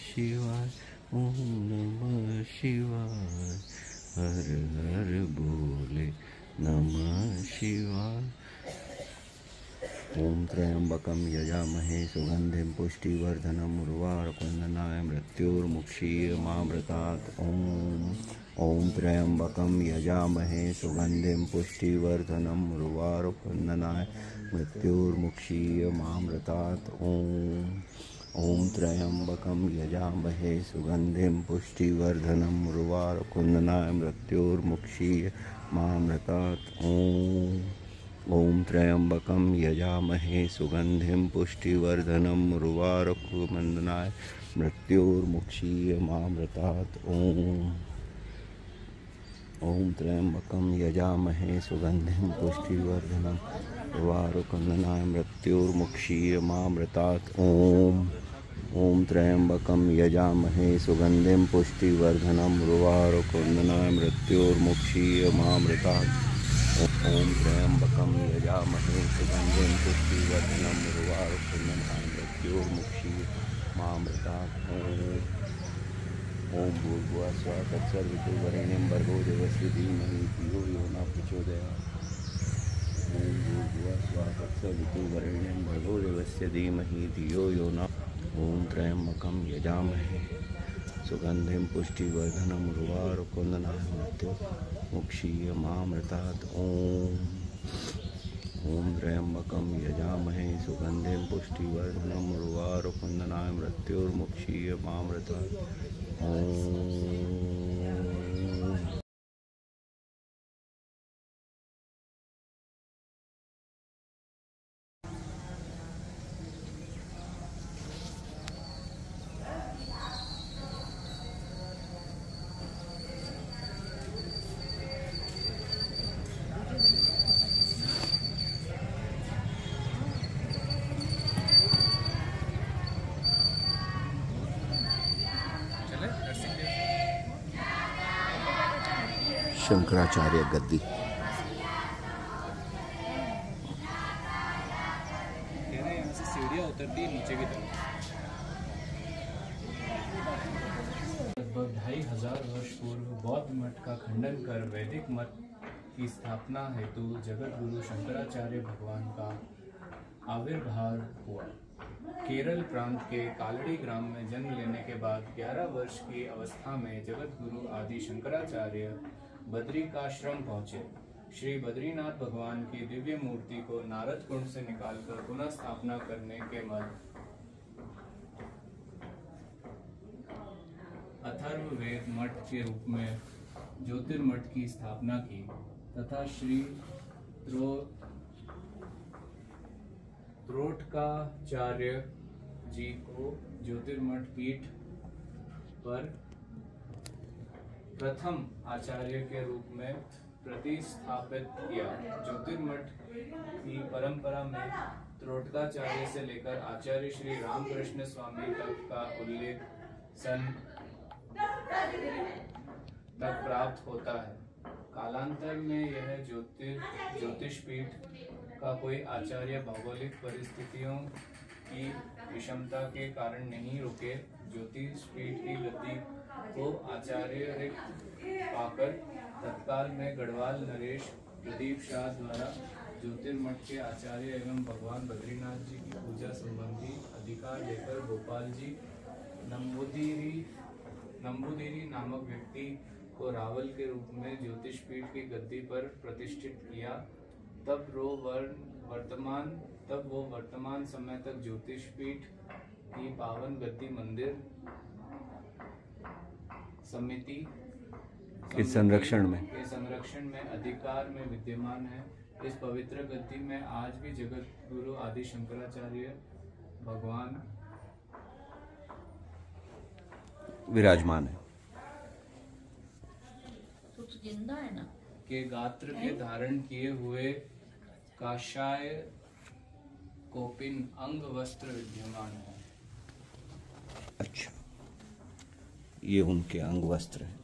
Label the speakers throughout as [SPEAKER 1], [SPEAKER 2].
[SPEAKER 1] शिवाय, ओम नमः शिवाय, हर हर बोले नमः शिवाय। ओम त्र्यंबकं यजामहे सुगंधिं पुष्टिवर्धनम् उर्वारुकवन्दनाय मृत्योर्मुक्षीयमामृतात्। ओम त्र्यंबकं यजामहे सुगंधिं पुष्टिवर्धनम् उर्वारुकवन्दनाय मृत्योर्मुक्षीयमामृतात्। ओम त्र्यंबकं यजामहे सुगंधिं पुष्टिवर्धनम् उर्वारुकवन्दनाय मृत्योर्मुक्षीयमामृतात्। ओम त्र्यंबकं यजामहे सुगंधिं पुष्टिवर्धनम् उर्वारुकवन्दनाय मृत्योर्मुक्षीयमामृतात्। ओम त्र्यंबकं यजामहे सुगंधिं पुष्टिवर्धनम् उर्वारुकवन्दनाय मृत्योर्मुक्षीयमामृतात्। ओम त्र्यंबकं यजामहे सुगंधिं पुष्टिवर्धनम् उर्वारुकवन्दनाय मृत्योर्मुक्षीयमामृतात्। ओम त्र्यंबकं यजामहे सुगंधिं पुष्टिवर्धनम् उर्वारुकवन्दनाय मृत्योर्मुक्षीयमामृतात्। ओम भूर्भुवः स्वः तत्सवितुर्वरेण्यं भर्गो देवस्य धीमहि धियो यो न प्रचोदयात्। ओम भूर्भुवः स्वः तत्सवितुर्वरेण्यं भर्गो देवस्य धीमहि धियो यो न। ओम त्र्यंबकं यजामहे सुगंधिं पुष्टिवर्धनम् उर्वारुकवन्दनाय मृत्योर्मुक्षीयमामृतात्। ओम त्र्यंबकं यजामहे सुगंधिं पुष्टिवर्धनम् उर्वारुकवन्दनाय मृत्योर्मुक्षीयमामृतात्। शंकराचार्य गद्दी।
[SPEAKER 2] यहाँ से सीढ़ियाँ उतरती है नीचे की तरफ। लगभग 2500 वर्ष पूर्व बौद्ध मठ का खंडन कर वैदिक मत की स्थापना हेतु जगत गुरु शंकराचार्य भगवान का आविर्भाव हुआ। केरल प्रांत के कालड़ी ग्राम में जन्म लेने के बाद 11 वर्ष की अवस्था में जगत गुरु आदि शंकराचार्य बद्रिकाश्रम पहुंचे। श्री बद्रीनाथ भगवान की दिव्य मूर्ति को नारद कुंड से निकालकर पुनः स्थापना करने के मध्य अथर्ववेद मठ के रूप में ज्योतिर्मठ की स्थापना की तथा श्री त्रोटकाचार्य जी को ज्योतिर्मठ पीठ पर प्रथम आचार्य के रूप में प्रतिस्थापित किया। ज्योतिर्मठ की परंपरा में त्रोटकाचार्य से लेकर आचार्य श्री रामकृष्ण स्वामी तक का उल्लेख सन तक प्राप्त होता है। कालांतर में यह ज्योतिषपीठ का कोई आचार्य भौगोलिक परिस्थितियों की विषमता के कारण नहीं रुके। ज्योतिषपीठ की गद्दी को आचार्य रिक्त पाकर तत्काल में गढ़वाल नरेश प्रदीप शाह द्वारा ज्योतिर्मठ के आचार्य एवं भगवान बद्रीनाथ जी की पूजा संबंधी अधिकार लेकर गोपाल जी नंबूदिरी नामक व्यक्ति को रावल के रूप में ज्योतिषपीठ की गद्दी पर प्रतिष्ठित किया। तब वो वर्तमान समय तक ज्योतिषपीठ की पावन गद्दी मंदिर समिति
[SPEAKER 1] के संरक्षण
[SPEAKER 2] में अधिकार में विद्यमान है। इस पवित्र गद्दी में आज भी जगत गुरु आदि शंकराचार्य भगवान
[SPEAKER 1] विराजमान है।
[SPEAKER 3] जिंदा है ना
[SPEAKER 2] के गात्र के धारण किए हुए काशाय कोपिन अंग वस्त्र विद्यमान है।
[SPEAKER 1] अच्छा, ये उनके अंग वस्त्र हैं।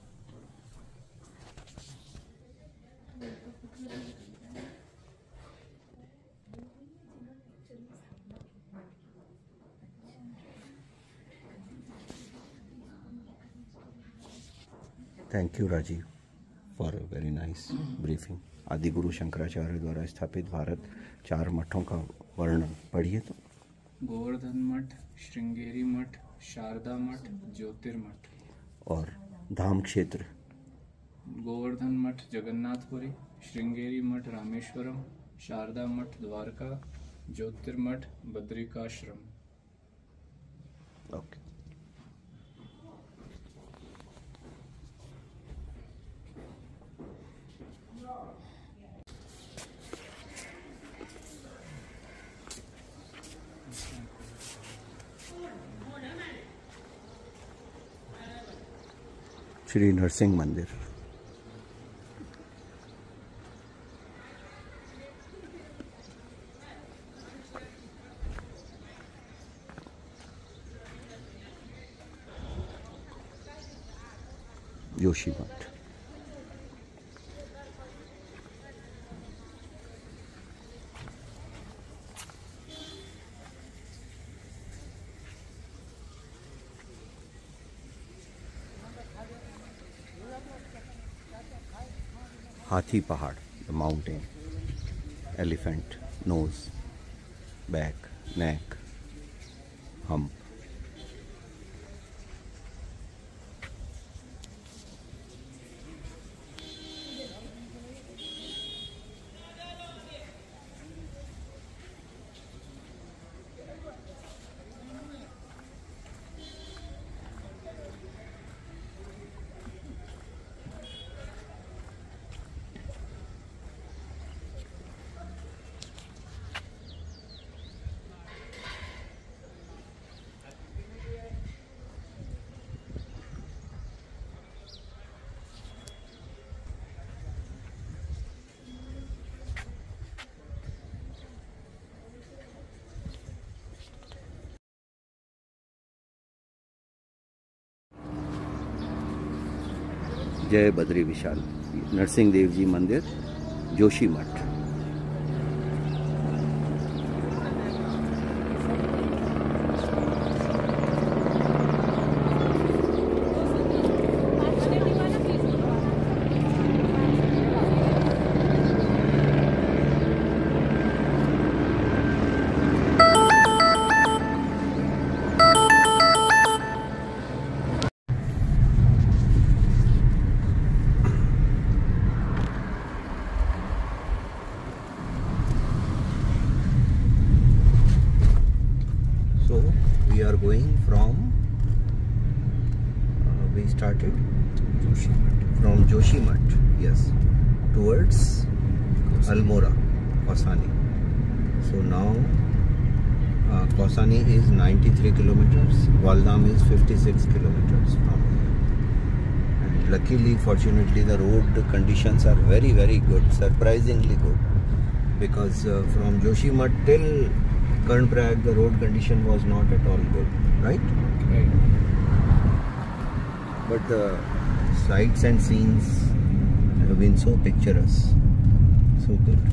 [SPEAKER 1] Thank you Rajiv for a very nice briefing. Adi Guru Shankaracharya द्वारा स्थापित भारत 4 मठों का वर्णन पढ़िए तो।
[SPEAKER 2] गोवर्धन मठ, श्रृंगेरी मठ, शारदा मठ, ज्योतिर्मठ।
[SPEAKER 1] और धाम क्षेत्र
[SPEAKER 2] गोवर्धन मठ जगन्नाथपुरी, श्रृंगेरी मठ रामेश्वरम, शारदा मठ द्वारका, ज्योतिर्मठ बद्रिकाश्रम।
[SPEAKER 1] ओके। श्री नरसिंह मंदिर। Joshimath. Hathi Pahad, the mountain, elephant nose, back, neck, hump. जय बद्री विशाल। नरसिंह देव जी मंदिर, जोशी मठ। We are going from we started from Joshimath, yes, towards Almora, Kausani. So now Kausani is 93 kilometers, Waldam is 56 kilometers from here. And luckily, fortunately, the road conditions are very, very good, surprisingly good, because from Joshimath till Karnprayag, the road condition was not at all good, right?
[SPEAKER 2] Right.
[SPEAKER 1] But the sights and scenes have been so picturesque, so good.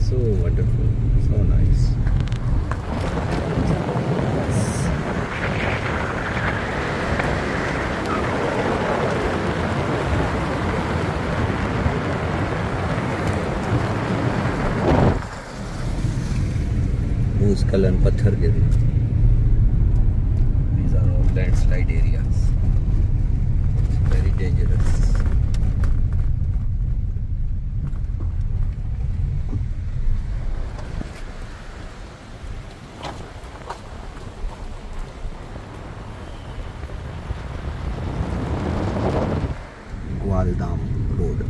[SPEAKER 1] So wonderful, so nice. भूस्खलन, पत्थर गिरना. These are all landslide areas. Very dangerous. Waldam Road.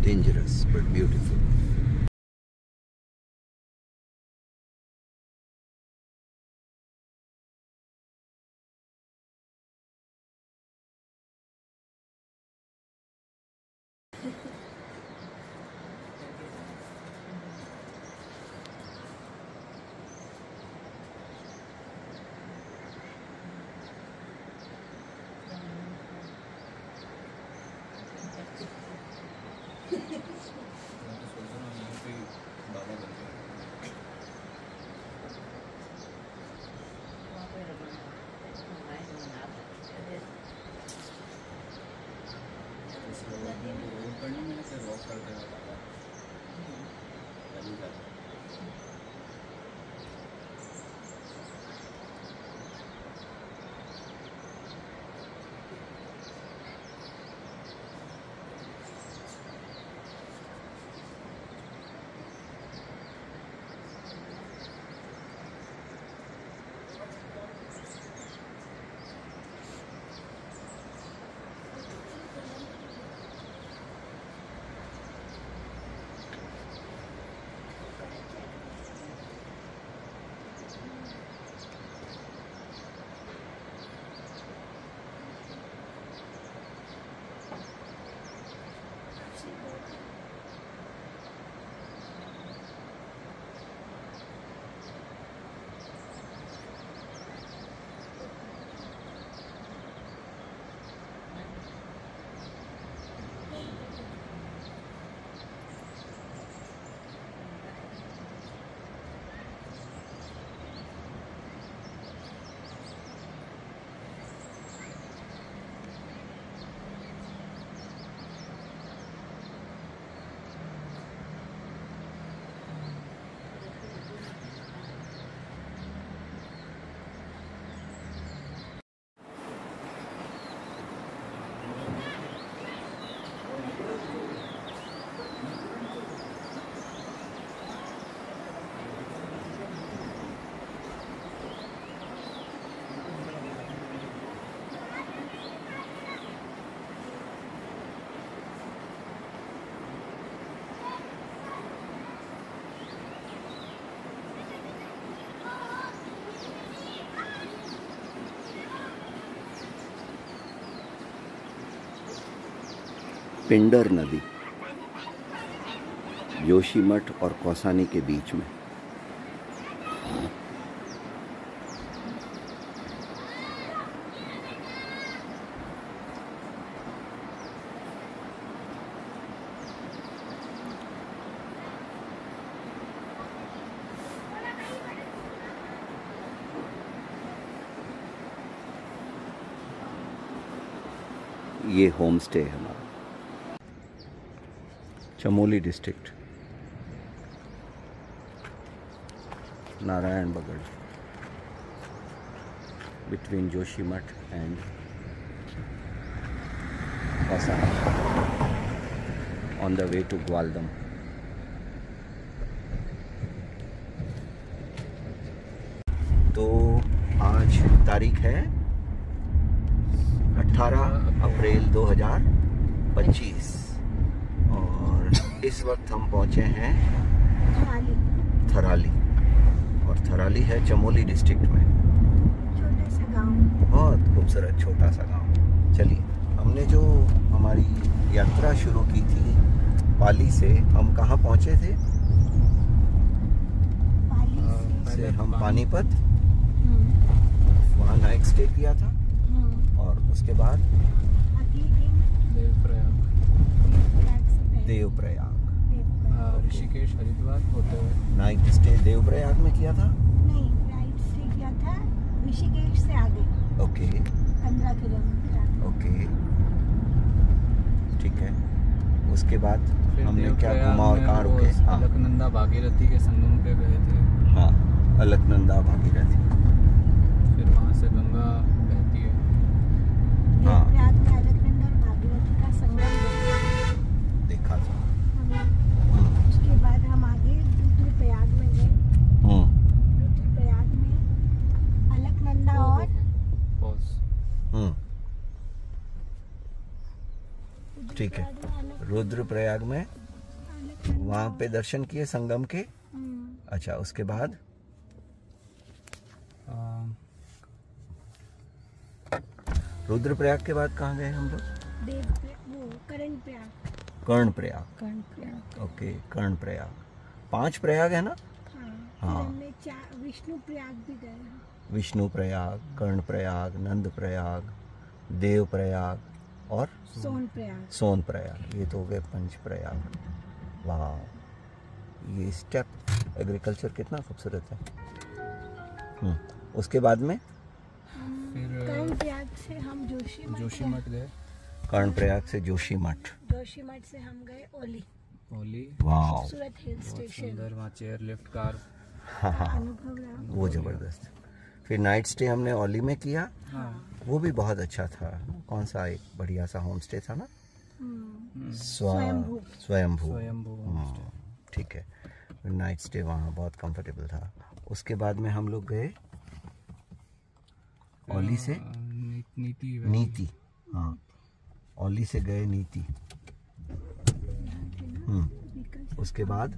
[SPEAKER 1] Dangerous but beautiful. Pindar नदी जोशीमठ और कौसानी के बीच में। ये home stay है हमारा, Chamoli district, Narayan Bagad, between Joshimath and Kausani, on the way to Gwaldam. तो आज तारीख है 18 अप्रैल 2025 और इस वक्त हम पहुंचे हैं थराली। और थराली है चमोली डिस्ट्रिक्ट में,
[SPEAKER 4] छोटा सा गांव,
[SPEAKER 1] बहुत खूबसूरत छोटा सा गांव। चलिए, हमने जो हमारी यात्रा शुरू की थी पाली से, हम कहाँ पहुंचे थे?
[SPEAKER 4] पाली
[SPEAKER 1] से हम पानीपत, वहाँ नाइट स्टे किया था और उसके बाद देवप्रयाग,
[SPEAKER 2] ऋषिकेश हरिद्वार होते हुए
[SPEAKER 1] नाइट स्टे देवप्रयाग में किया था।
[SPEAKER 4] नहीं, नाइट स्टे किया था ऋषिकेश से आगे।
[SPEAKER 1] Okay
[SPEAKER 4] 15 kilometre.
[SPEAKER 1] ओके, ठीक है। उसके बाद
[SPEAKER 2] फिर
[SPEAKER 1] हमने क्या
[SPEAKER 2] देवप्रयाग
[SPEAKER 1] घुमा और
[SPEAKER 2] में
[SPEAKER 1] कहाँ
[SPEAKER 2] वो
[SPEAKER 1] रुके? हाँ
[SPEAKER 2] अलकनंदा भागीरथी के संगम पे गए थे।
[SPEAKER 1] हाँ, अलकनंदा भागीरथी।
[SPEAKER 2] फिर वहाँ से गंगा बहती है।
[SPEAKER 1] हाँ।
[SPEAKER 4] देवप्रयाग में अलकनंदा और भागीरथी का संगम
[SPEAKER 1] देखा था।
[SPEAKER 4] उसके बाद हम आगे रुद्रप्रयाग में गए। रुद्रप्रयाग में अलकनंदा और
[SPEAKER 1] ठीक है, रुद्रप्रयाग में वहाँ पे दर्शन किए संगम के।
[SPEAKER 4] हम्म,
[SPEAKER 1] अच्छा, उसके बाद रुद्रप्रयाग के बाद कहाँ गए हम लोग?
[SPEAKER 4] वो कर्णप्रयाग।
[SPEAKER 1] कर्णप्रयाग।
[SPEAKER 4] कर्णप्रयाग।
[SPEAKER 1] ओके, कर्णप्रयाग। 5 प्रयाग है ना?
[SPEAKER 4] हाँ।
[SPEAKER 1] हाँ।
[SPEAKER 4] फिर हमने विष्णु प्रयाग भी गए हैं।
[SPEAKER 1] विष्णु प्रयाग, कर्ण प्रयाग, नंद प्रयाग, देव प्रयाग और
[SPEAKER 4] सोन प्रयाग।
[SPEAKER 1] सोन प्रयाग। ये तो हो गए 5 प्रयाग। वाह, ये स्टेप एग्रीकल्चर कितना खूबसूरत है। उसके बाद में
[SPEAKER 2] फिर
[SPEAKER 4] कर्णप्रयाग से हम
[SPEAKER 2] जोशीमठ गए।
[SPEAKER 1] कर्णप्रयाग से जोशीमठ।
[SPEAKER 4] जोशीमठ से हम गए ओली।
[SPEAKER 2] ओली
[SPEAKER 1] वाह,
[SPEAKER 4] खूबसूरत हिल
[SPEAKER 2] बहुत
[SPEAKER 4] स्टेशन।
[SPEAKER 2] सुंदर, वहाँ चेयर लिफ्ट कार।
[SPEAKER 1] हाँ हाँ,
[SPEAKER 4] अनुभव रहा।
[SPEAKER 1] वो जबरदस्त। फिर नाइट स्टे हमने ओली में किया,
[SPEAKER 2] हाँ,
[SPEAKER 1] वो भी बहुत अच्छा था। कौन सा एक बढ़िया सा होम स्टे था ना?
[SPEAKER 4] स्वयंभू।
[SPEAKER 1] स्वयंभू।
[SPEAKER 2] स्वयंभू homestay।
[SPEAKER 1] ठीक है, नाइट स्टे वहाँ बहुत कंफर्टेबल था। उसके बाद में हम लोग गए ओली से
[SPEAKER 2] नीति वैली।
[SPEAKER 1] नीति। हाँ, ओली से गए नीति। उसके बाद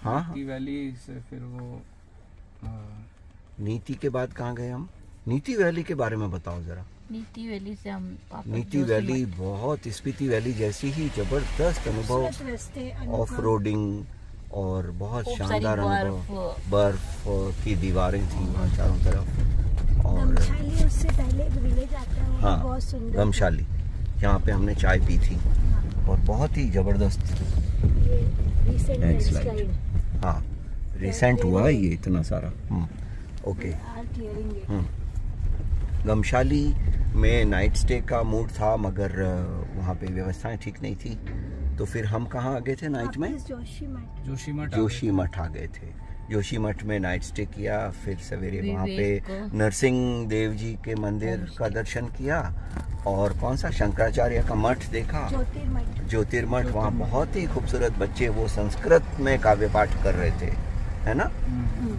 [SPEAKER 1] हाँ
[SPEAKER 2] नीति वैली से फिर वो
[SPEAKER 1] नीति के बाद कहाँ गए हम? नीति वैली के बारे में बताओ जरा।
[SPEAKER 3] नीति वैली से हम वापस
[SPEAKER 1] नीति वैली बहुत स्पीति वैली जैसी ही जबरदस्त अनुभव,
[SPEAKER 4] खूबसूरत रास्ते,
[SPEAKER 1] ऑफ रोडिंग और बहुत
[SPEAKER 3] खूब सारी
[SPEAKER 1] शानदार अनुभव।
[SPEAKER 3] बर्फ।
[SPEAKER 1] बर्फ की दीवारें थी वहाँ चारों तरफ। और
[SPEAKER 4] गमशाली उससे पहले एक विलेज आता है, वो
[SPEAKER 1] हाँ,
[SPEAKER 4] बहुत सुंदर।
[SPEAKER 1] गमशाली, यहाँ पे हमने चाय पी थी और बहुत ही जबरदस्त।
[SPEAKER 4] ये recent
[SPEAKER 1] लैंडस्लाइड।
[SPEAKER 4] landslide।
[SPEAKER 1] हाँ, रिसेंट हुआ है ये इतना सारा। Okay.
[SPEAKER 4] Are clearing it।
[SPEAKER 1] Gamshali में नाइट स्टे का मूड था, मगर वहाँ पे व्यवस्थाएं ठीक नहीं थी, तो फिर हम कहाँ आ गए थे नाइट में?
[SPEAKER 4] वापस जोशीमठ।
[SPEAKER 2] जोशीमठ
[SPEAKER 1] जोशीमठ आ गए थे। जोशीमठ में नाइट स्टे किया, फिर सवेरे वहाँ पे
[SPEAKER 3] विवेक को।
[SPEAKER 1] नरसिंह देव जी के मंदिर का दर्शन किया और कौन सा शंकराचार्य का मठ देखा,
[SPEAKER 4] ज्योतिर्मठ।
[SPEAKER 1] ज्योतिर्मठ। वहाँ बहुत ही खूबसूरत बच्चे वो संस्कृत में काव्य पाठ कर रहे थे, है ना?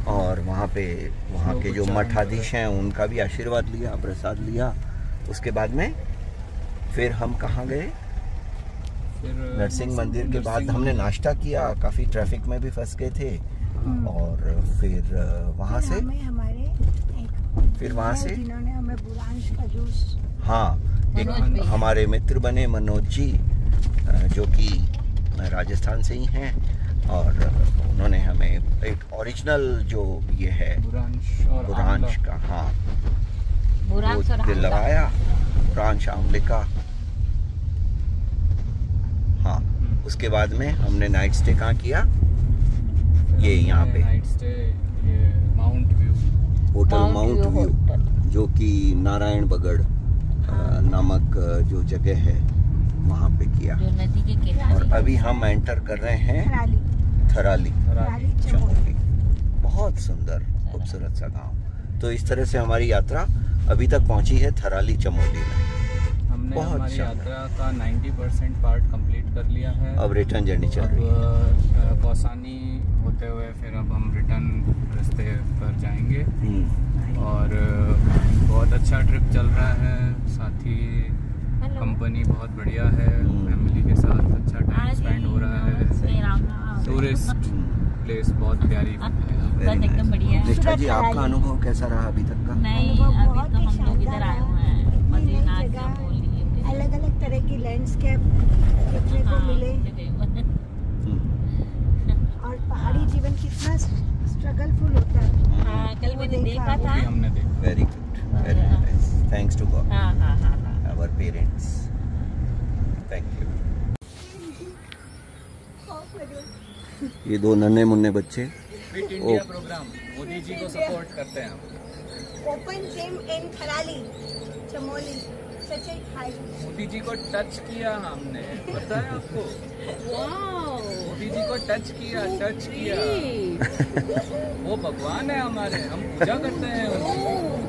[SPEAKER 1] और वहाँ पे वहाँ के जो मठाधीश हैं उनका भी आशीर्वाद लिया, प्रसाद लिया। उसके बाद में फिर हम कहाँ गए?
[SPEAKER 2] फिर
[SPEAKER 1] नरसिंह मंदिर के बाद हमने नाश्ता किया, काफ़ी ट्रैफिक में भी फंस गए थे। और फिर वहाँ से फिर वहाँ से
[SPEAKER 4] जिन्होंने हमें बुरांश का जूस।
[SPEAKER 1] हाँ, एक
[SPEAKER 3] मनोज भैया।
[SPEAKER 1] हमारे मित्र बने मनोज जी, जो कि राजस्थान से ही हैं, और उन्होंने हमें एक ओरिजिनल जो ये है
[SPEAKER 2] बुरांश और
[SPEAKER 1] बुरांश
[SPEAKER 2] आंवला।
[SPEAKER 1] का, हाँ,
[SPEAKER 3] बुरांश और
[SPEAKER 1] वो
[SPEAKER 3] आंवला।
[SPEAKER 1] दिलवाया, बुरांश आंवले का। हाँ, उसके बाद में हमने नाइट स्टे कहाँ किया?
[SPEAKER 2] फिर
[SPEAKER 1] ये
[SPEAKER 2] हमने
[SPEAKER 1] यहाँ पे
[SPEAKER 2] नाइट स्टे ये mount view.
[SPEAKER 1] Hotel
[SPEAKER 3] mount
[SPEAKER 1] mount
[SPEAKER 3] view
[SPEAKER 1] view,
[SPEAKER 3] hotel.
[SPEAKER 1] जो कि नारायण बगड़ नामक जो जगह है वहाँ पे किया।
[SPEAKER 3] जो नदी के किनारे।
[SPEAKER 1] और अभी हम एंटर कर रहे हैं
[SPEAKER 4] थराली।
[SPEAKER 1] थराली
[SPEAKER 4] थराली चमोली।
[SPEAKER 1] चमोली। बहुत सुंदर खूबसूरत सा गांव। तो इस तरह से हमारी यात्रा अभी तक पहुंची है थराली चमोली में।
[SPEAKER 2] हमने
[SPEAKER 1] बहुत
[SPEAKER 2] हमारी
[SPEAKER 1] शानदार।
[SPEAKER 2] यात्रा का 90% पार्ट कंप्लीट कर लिया है।
[SPEAKER 1] अब रिटर्न जर्नी चल
[SPEAKER 2] अब
[SPEAKER 1] रही है।
[SPEAKER 2] कौसानी होते हुए फिर अब हम रिटर्न रास्ते पर जाएंगे। और बहुत अच्छा ट्रिप चल रहा है, साथी कंपनी बहुत बढ़िया है, फैमिली के साथ अच्छा टाइम स्पेंड हो रहा है। टूरिस्ट प्लेस बहुत प्यारी है।
[SPEAKER 3] बस एकदम बढ़िया है।
[SPEAKER 1] निष्ठा जी, आपका अनुभव कैसा रहा अभी तक का?
[SPEAKER 3] नहीं,
[SPEAKER 4] अनुभव
[SPEAKER 3] अभी
[SPEAKER 4] बहुत
[SPEAKER 3] तो
[SPEAKER 4] ही
[SPEAKER 3] हम लोग इधर
[SPEAKER 4] शानदार
[SPEAKER 3] आए
[SPEAKER 4] रहा।
[SPEAKER 3] हुए हैं
[SPEAKER 4] इतनी नई
[SPEAKER 3] बद्रीनाथ
[SPEAKER 4] जगह,
[SPEAKER 3] चमोली।
[SPEAKER 4] अलग अलग तरह की लैंडस्केप देखने को मिले, और पहाड़ी जीवन कितना स्ट्रगलफुल होता है।
[SPEAKER 3] हाँ, कल मैंने देखा था।
[SPEAKER 2] भी हमने देखा।
[SPEAKER 1] Very good, very nice. Thanks to god,
[SPEAKER 3] हाँ हाँ हाँ हाँ।
[SPEAKER 1] Our parents, thank you. ये दो नन्हे मुन्ने बच्चे
[SPEAKER 2] fit India program Modi ji को सपोर्ट करते हैं हम।
[SPEAKER 4] Open gym in Tharali Chamoli, सच हाई।
[SPEAKER 2] मोदी जी को टच किया हमने, पता है आपको? मोदी जी को टच किया। वो भगवान है हमारे, हम पूजा करते हैं उनकी।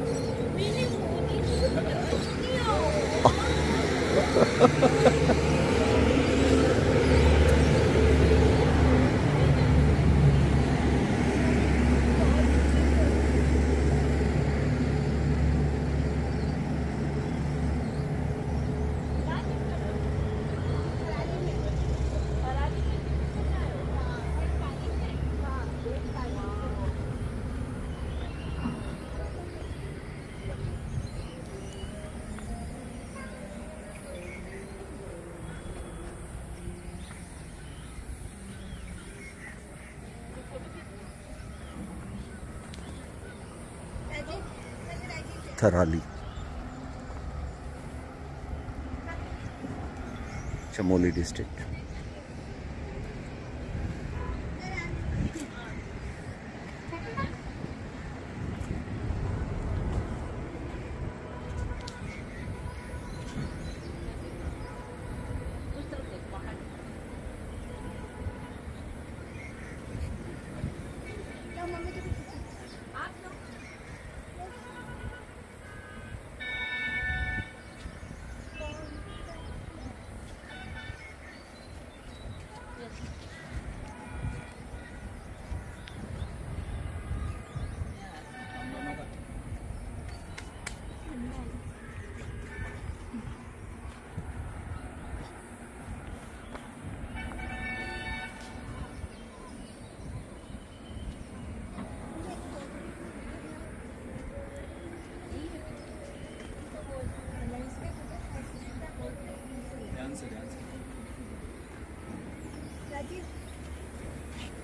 [SPEAKER 1] थराली, चमोली डिस्ट्रिक्ट।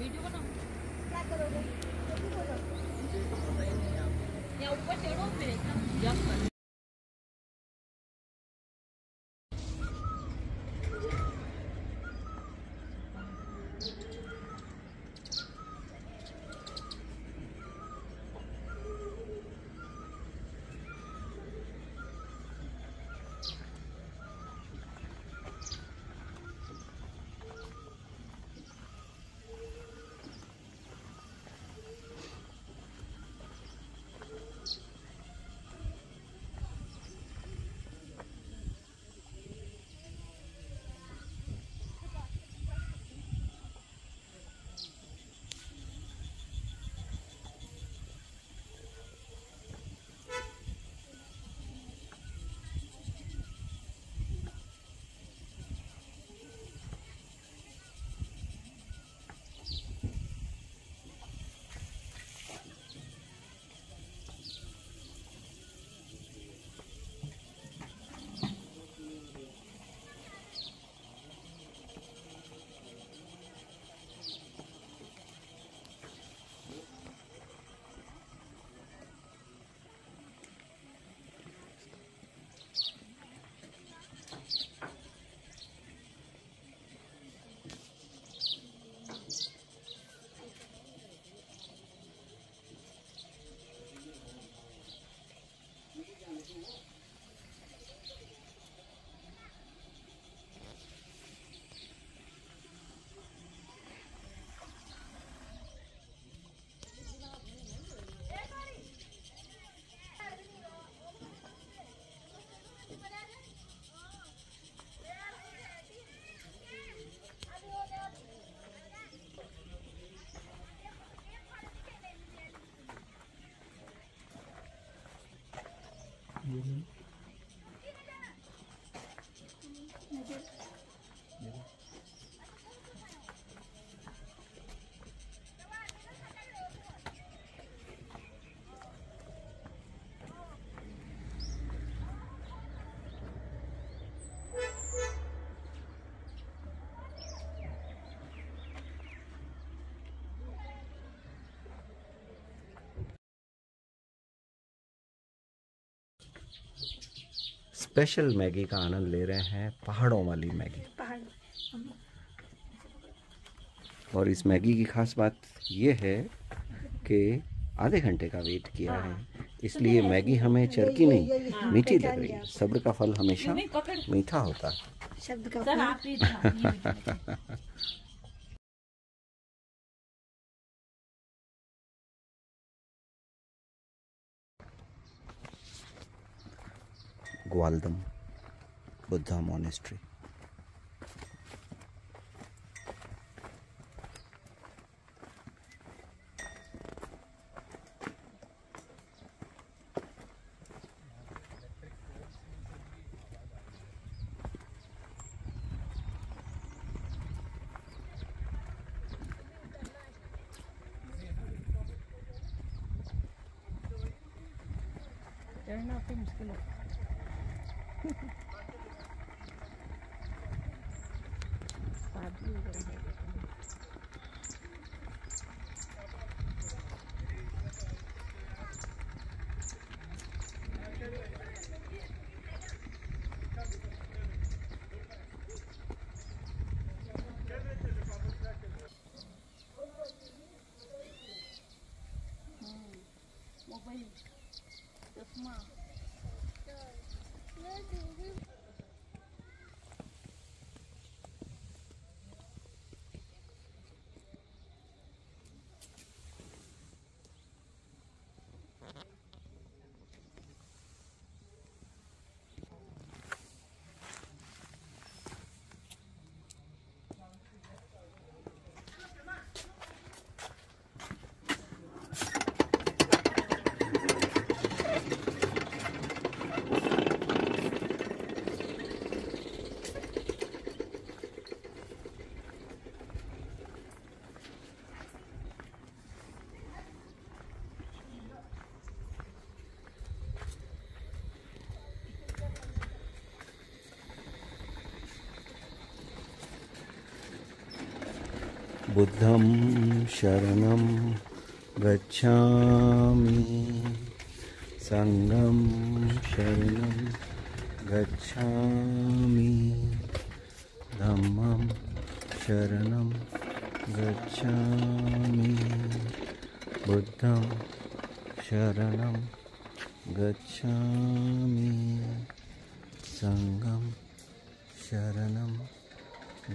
[SPEAKER 3] वीडियो बनाओ, क्या करोगे? या ऊपर चढ़ो फिर जंप करो।
[SPEAKER 1] स्पेशल मैगी का आनंद ले रहे हैं, पहाड़ों वाली मैगी। और इस मैगी की खास बात ये है कि आधे घंटे का वेट किया है, इसलिए मैगी हमें चरकी नहीं मीठी लग रही है। सब्र का फल हमेशा मीठा होता है।
[SPEAKER 4] शब्द का
[SPEAKER 1] ग्वालदम बुद्धा मॉनेस्ट्री।
[SPEAKER 4] चढ़ना तो मुश्किल है।
[SPEAKER 1] बुद्धं शरणं गच्छामि संघं शरणं गच्छामि धम्मं शरणं गच्छामि बुद्धं शरणं गच्छामि संघं शरणं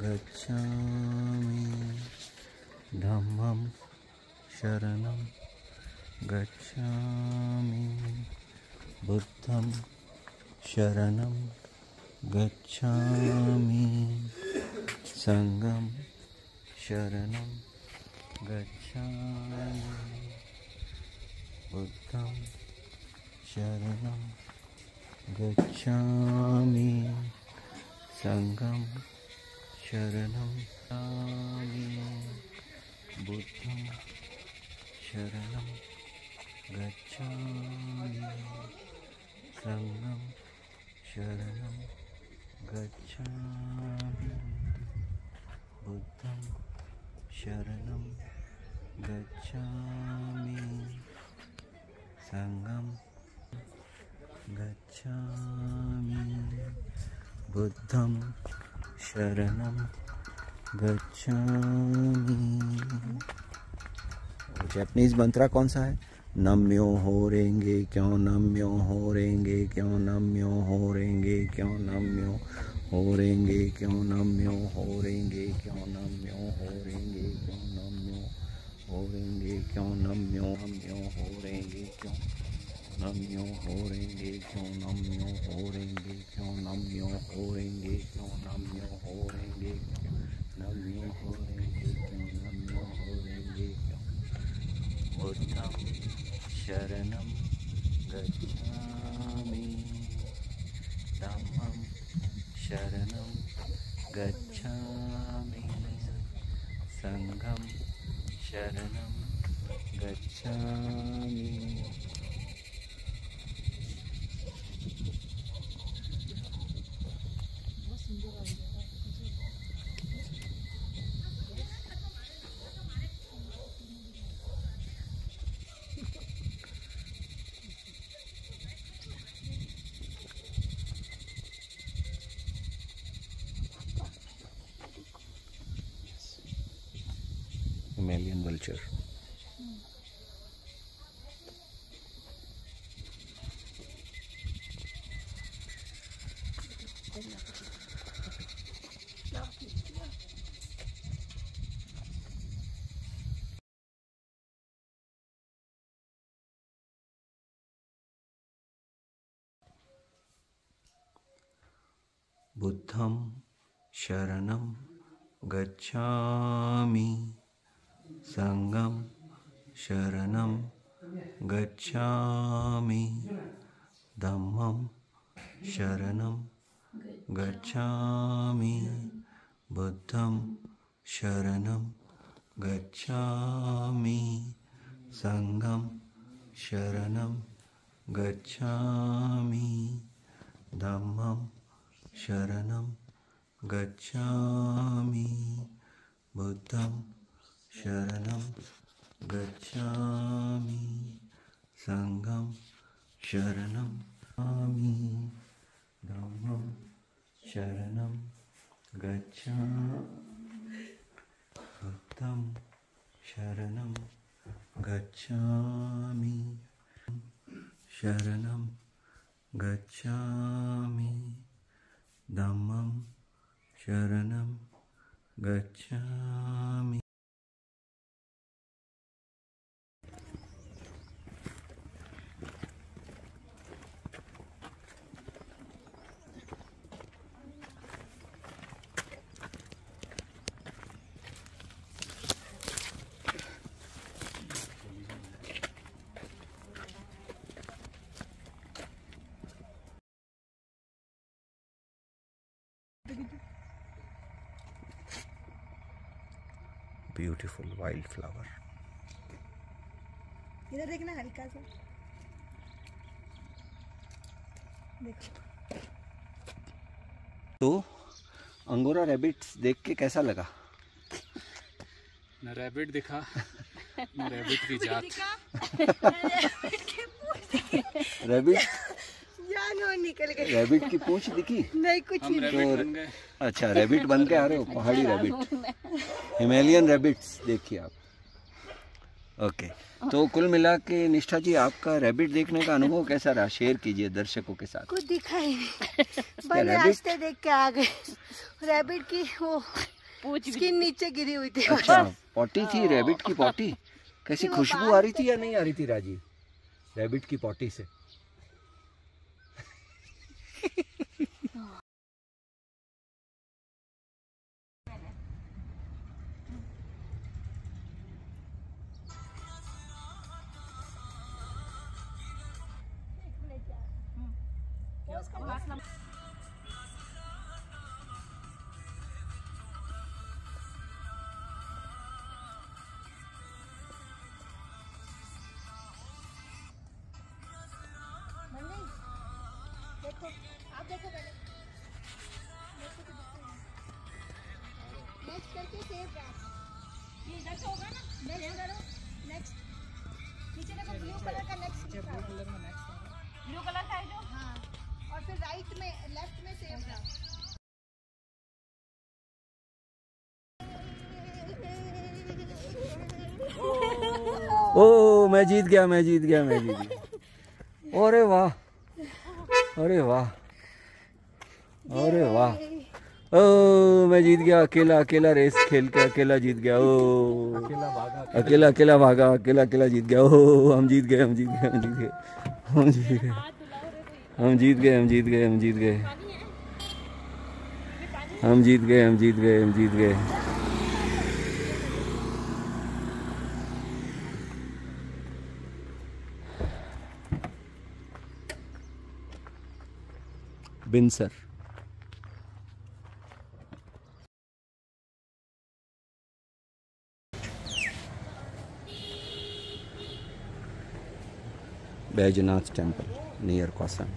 [SPEAKER 1] गच्छामि धम्मं शरणं गच्छामि बुद्धं शरणं गच्छामि संघं शरणं गच्छामि बुद्धं शरणं गच्छामि संघं शरणं गच्छामि बुद्धं शरणं गच्छामि संघं शरणं गच्छामि बुद्धं शरणं गच्छामि संघं गच्छामि बुद्धं शरणं गच्छामि। जैपनीज मंत्रा कौन सा है? नम्यो हो रेंगे क्यों नम्यो हो रेंगे क्यों नम्यो हो रेंगे क्यों नम्यो हो रेंगे क्यों नम्यो हो रेंगे क्यों नम्यो हो रेंगे क्यों नम्यो हो रेंगे क्यों नम्यो नम्यो हो रेंगे क्यों नम्यो हो रेंगे क्यों नम्यो हो रेंगे क्यों नम्यो हो रेंगे क्यों नम्यो हो रेंगे क्यों नम्यो हो रेंगे क्यों नम्यो हो रेंगे क्यों बुद्धं शरणं गच्छामि धम्मं शरणं गच्छामि संघं शरणं गच्छामि। Himalayan vulture. बुद्धं शरणं गच्छामि संघं शरणं गच्छामि धम्मं शरणं गच्छामि बुद्धं शरणं गच्छामि संघं शरणं गच्छामि धम्मं शरणं गच्छामि बुद्धं शरणं गच्छामि संघं शरणं गच्छामि धम्मं शरणं गच्छामि बुद्धं शरणं गच्छामि शरणं गच्छामि धम्मं शरणं गच्छामि। Beautiful wild flower.
[SPEAKER 4] इधर देखना हल्का सा देखो।
[SPEAKER 1] तो अंगोरा रैबिट्स देख के कैसा लगा?
[SPEAKER 2] न रैबिट दिखा न रैबिट की जात।
[SPEAKER 1] रैबिट
[SPEAKER 4] जानवर निकल गए।
[SPEAKER 1] रैबिट की पूंछ दिखी?
[SPEAKER 4] नहीं कुछ
[SPEAKER 2] हम रैबिट बन गए।
[SPEAKER 1] अच्छा रैबिट बन के आ रहे हो? पहाड़ी रैबिट, हिमालयन रैबिट्स देखिए आप। ओके, तो कुल मिला के निष्ठा जी आपका रैबिट देखने का अनुभव कैसा रहा? शेयर कीजिए दर्शकों के साथ।
[SPEAKER 4] कुछ दिखाई नहीं, बस रास्ते देख के आ गए। रैबिट की वो स्किन नीचे गिरी हुई थी।
[SPEAKER 1] अच्छा पॉटी थी रैबिट की पॉटी? कैसी खुशबू आ रही थी या नहीं आ रही थी राजीव रैबिट की पॉटी से?
[SPEAKER 4] देखो आप देखो पहले नेक्स्ट करके सेव रैप। ये इधर से होगा ना? नेक्स्ट करो, नेक्स्ट नीचे देखो ब्लू कलर का नेक्स्ट। ब्लू कलर में नेक्स्ट ब्लू कलर का है जो। हाँ और फिर राइट में लेफ्ट में सेव रैप।
[SPEAKER 1] ओ मैं जीत गया, मैं जीत गया, मैं जीत गया। अरे वाह, अरे वाह, अरे वाह। ओ मैं जीत गया, अकेला अकेला रेस खेल के अकेला जीत गया। ओ अकेला अकेला भागा, अकेला अकेला जीत गया। ओ हम जीत गए, हम जीत गए, हम जीत गए, हम जीत गए, हम जीत गए, हम जीत गए, हम जीत गए, हम जीत गए, हम जीत गए, हम जीत गए। Binsar Baijnath temple near Kausan.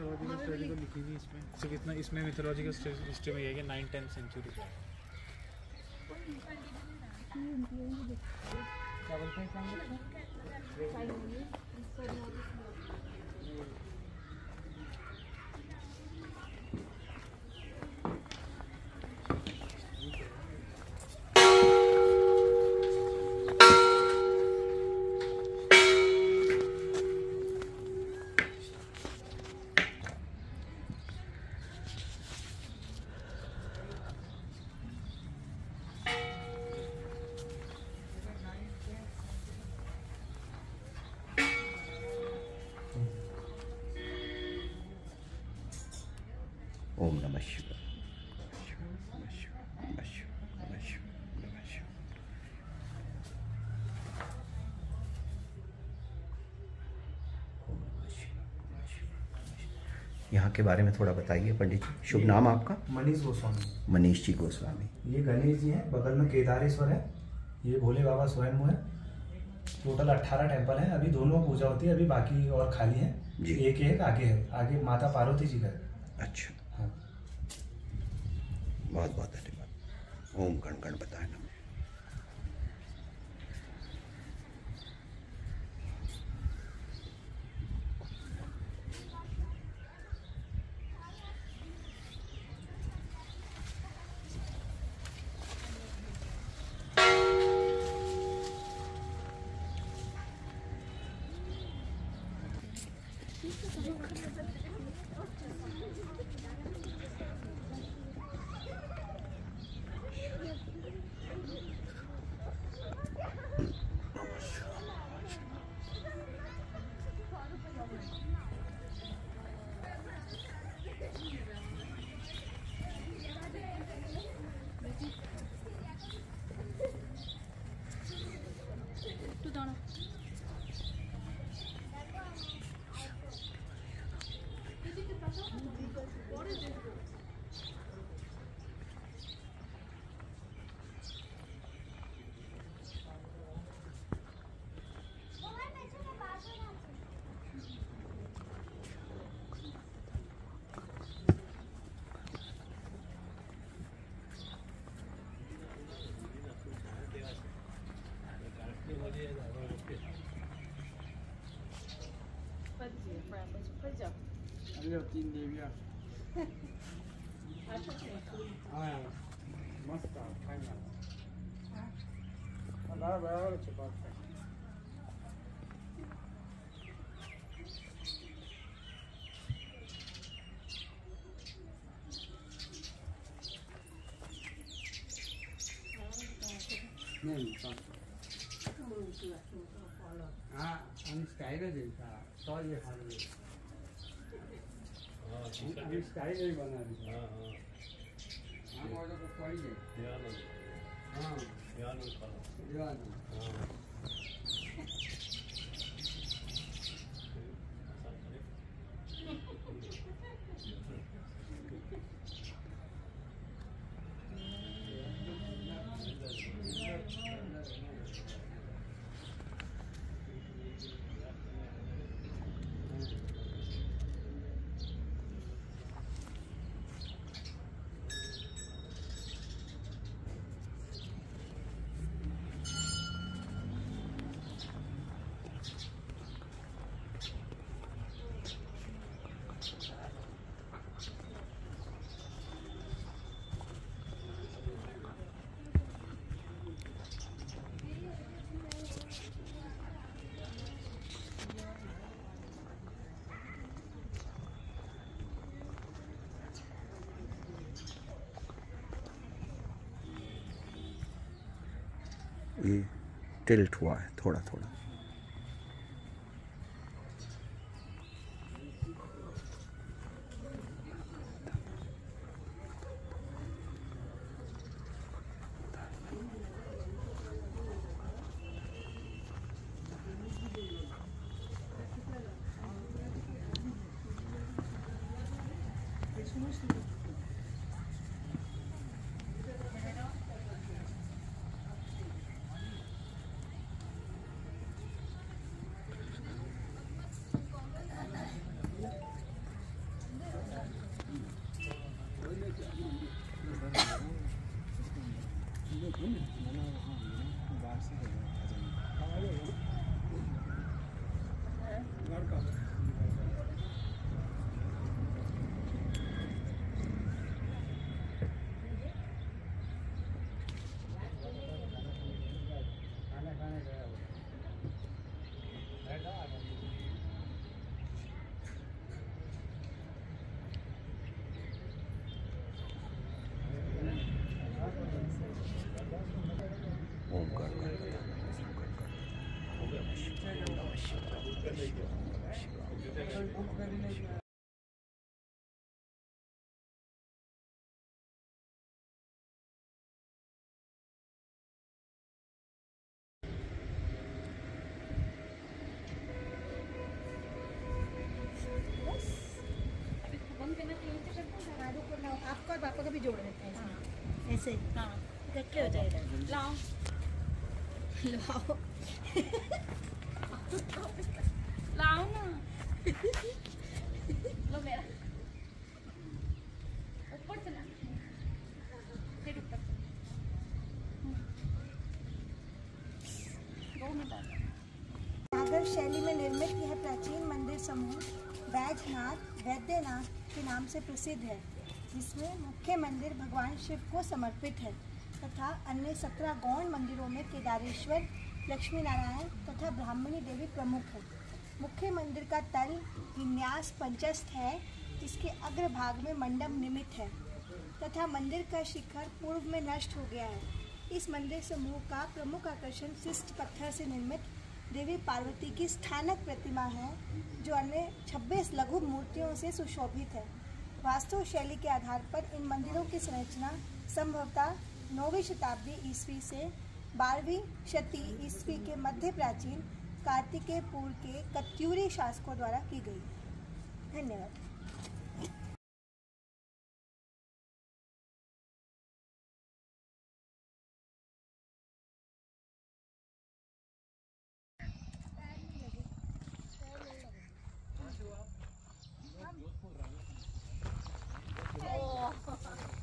[SPEAKER 5] Mythological story तो लिखी नहीं इसमें, सिर्फ इतना इसमें मिथोलॉजिकल हिस्ट्री में ये है कि 9th-10th सेंचुरी का क्या बोलते हैं
[SPEAKER 1] ओम नमः शिवाय। नमः शिवाय, नमः शिवाय, नमः शिवाय, नमः शिवाय। ओम नमः शिवाय, नमः शिवाय, नमः शिवाय। यहाँ के बारे में थोड़ा बताइए पंडित जी। शुभ नाम आपका?
[SPEAKER 6] मनीष गोस्वामी।
[SPEAKER 1] मनीष जी गोस्वामी।
[SPEAKER 6] ये गणेश जी हैं, बगल में केदारेश्वर है, ये भोले बाबा स्वयं है। टोटल 18 टेम्पल हैं, अभी दोनों पूजा होती है, अभी बाकी और खाली हैं
[SPEAKER 1] जी।
[SPEAKER 6] एक आगे है, आगे माता पार्वती जी का है।
[SPEAKER 1] अच्छा,
[SPEAKER 6] हाँ।
[SPEAKER 1] बहुत बहुत धन्यवाद। ओम गण गण बताए नमः।
[SPEAKER 5] अभी 3 देवियाँ हाँ मस्त खाएंगे बराबर छुपा नहीं हाँ हम स्टाइल है देखा तो ये हाल अभी स्टाइल नहीं बना रही हम और तो कोई नहीं हाँ ध्यान
[SPEAKER 1] ये टिल्ट हुआ है थोड़ा थोड़ा। ओमकार
[SPEAKER 4] आपका और पापा का भी जोड़ देते हैं ऐसे हाँ इकट्ठे हो जाएगा। लाओ लाओ
[SPEAKER 3] लाओ ना लो मेरा ऊपर चला फिर ऊपर
[SPEAKER 4] नागर शैली में निर्मित यह प्राचीन मंदिर समूह बैजनाथ वैद्यनाथ के नाम से प्रसिद्ध है, जिसमें मुख्य मंदिर भगवान शिव को समर्पित है तथा अन्य 17 गौण मंदिरों में केदारेश्वर, लक्ष्मी नारायण तथा ब्राह्मणी देवी प्रमुख है। मुख्य मंदिर का तल विन्यास पंचस्थ है, जिसके अग्रभाग में मंडप निर्मित है तथा मंदिर का शिखर पूर्व में नष्ट हो गया है। इस मंदिर समूह का प्रमुख आकर्षण शिष्ट पत्थर से निर्मित देवी पार्वती की स्थानक प्रतिमा है, जो अन्य 26 लघु मूर्तियों से सुशोभित है। वास्तु शैली के आधार पर इन मंदिरों की संरचना संभवतः 9वीं शताब्दी ईस्वी से 12वीं शती ईस्वी के मध्य प्राचीन कार्तिकेयपुर के कत्यूरी शासकों द्वारा की गई। धन्यवाद।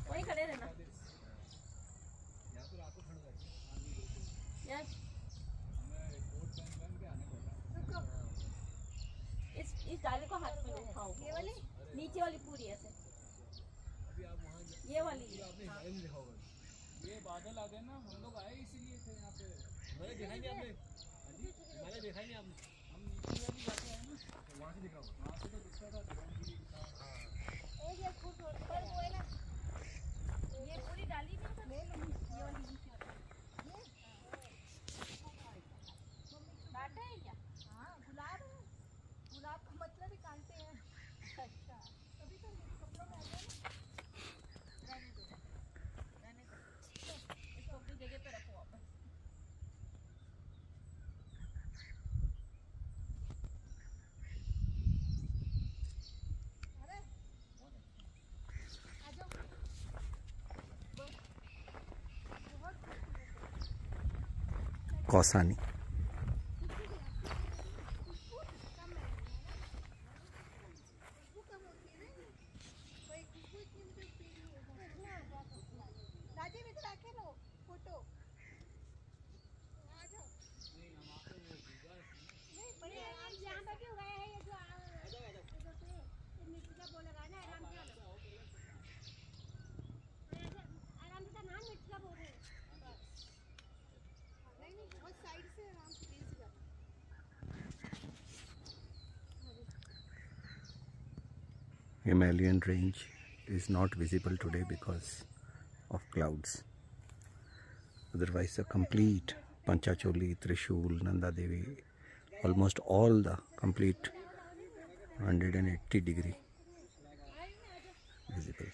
[SPEAKER 3] वहीं खड़े रहना यार। इस डाली को हाथ में उठाओ, ये वाली नीचे वाली पूरी ऐसे, ये वाली
[SPEAKER 2] ये बादल आ गए ना, हम लोग आए इसीलिए थे यहाँ पे। मैंने देखा ही नहीं आपने, मैंने देखा ही नहीं आपने। हम नीचे वाली जाके आए ना, वहाँ से दिखा, वहाँ से तो दिख रहा था।
[SPEAKER 3] ये पूरी डाली नहीं ले लो, ये वाली नीचे काटे हैं क्या?
[SPEAKER 4] हाँ, गुलाब का मतलब ही काटते हैं। अच्छा, तभी तो कपड़ों में आ गया ना।
[SPEAKER 3] रहने दो, इसको अपनी जगह पे रखो वापस।
[SPEAKER 4] अरे आ जाओ।
[SPEAKER 1] कौसानी
[SPEAKER 4] राजीव इधर आके लो फोटो। आ जाओ। नहीं बढ़िया यहाँ पे क्यों गए हैं? ये जो मिर्ची का बोल रहा है ना, आराम से नाम मिर्ची का बोल रहे हैं। नहीं बहुत साइड से आराम से प्लीज जाओ।
[SPEAKER 1] Himalayan range is not visible today because of clouds. Otherwise, the complete Panchacholi, Trishul, Nanda Devi, almost all the complete 180-degree visible.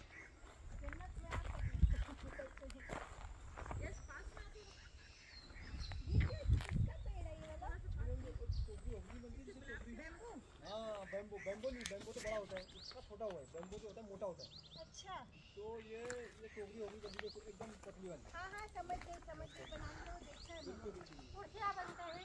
[SPEAKER 5] Bamboo नहीं, बैम्बू तो बड़ा होता है, इसका छोटा हुआ है। बैम्बू जो होता है मोटा होता है।
[SPEAKER 4] अच्छा,
[SPEAKER 5] तो ये टोकरी होगी कभी तो एकदम पतली वाली।
[SPEAKER 4] हाँ हाँ समझ गए बनाने को देखा है मैंने। और क्या बनता है?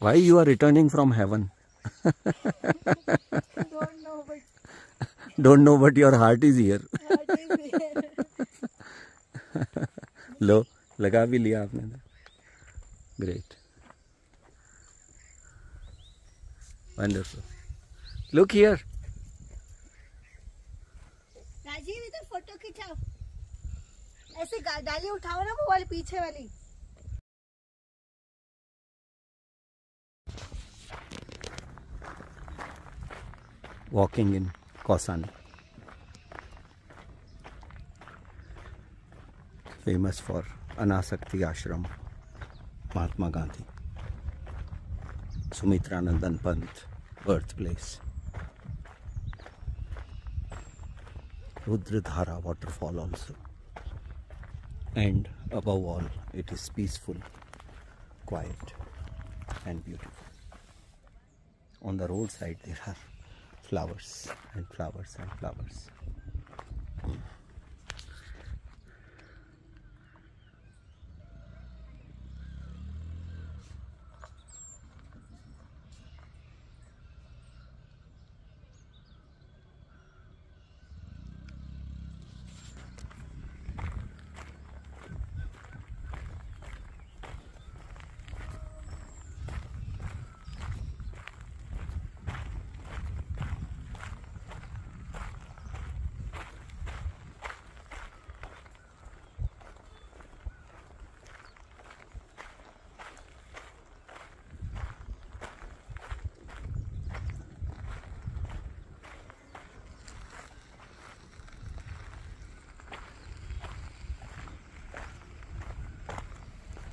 [SPEAKER 1] Why you are returning from heaven?
[SPEAKER 4] Don't know, but
[SPEAKER 1] Don't know, but your heart is here.
[SPEAKER 4] heart is here.
[SPEAKER 1] लो लगा भी लिया आपने. Great. Wonderful. Look here.
[SPEAKER 4] Rajiv इधर फोटो खिंचाओ. ऐसे डाली उठाओ ना, वो वाली पीछे वाली.
[SPEAKER 1] Walking in Kausani, famous for Anasakti Ashram, Mahatma Gandhi, Sumitranandan Pant birthplace, Rudradhara waterfall also, and above all it is peaceful, quiet and beautiful. On the roadside there are flowers and flowers and flowers.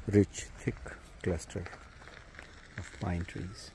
[SPEAKER 1] Rich, thick cluster of pine trees.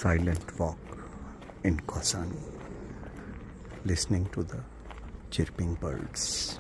[SPEAKER 1] silent walk in Kausani, listening to the chirping birds.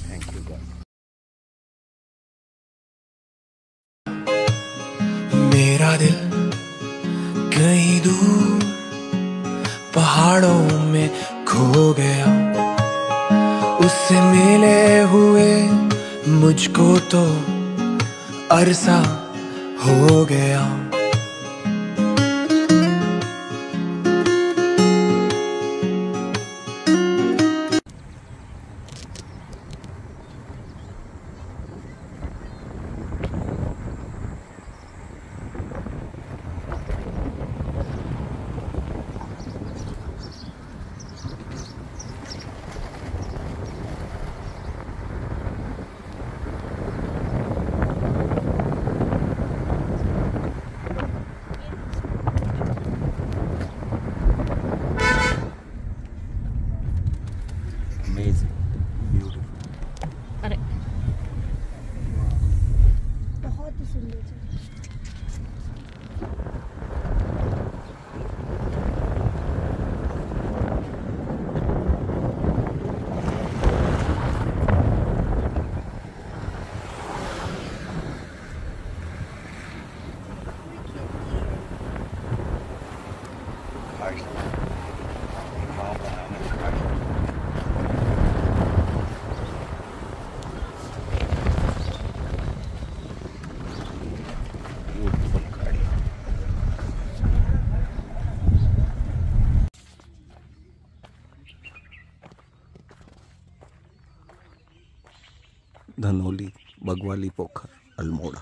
[SPEAKER 1] Thank you God.
[SPEAKER 7] मेरा दिल कहीं दूर पहाड़ों में खो गया, उससे मिले हुए मुझको तो अरसा हो गया।
[SPEAKER 1] Amazing, beautiful.
[SPEAKER 3] अरे
[SPEAKER 4] बहुत ही सुंदर जगह।
[SPEAKER 1] धनोली, बगवाली पोखर, अल्मोड़ा।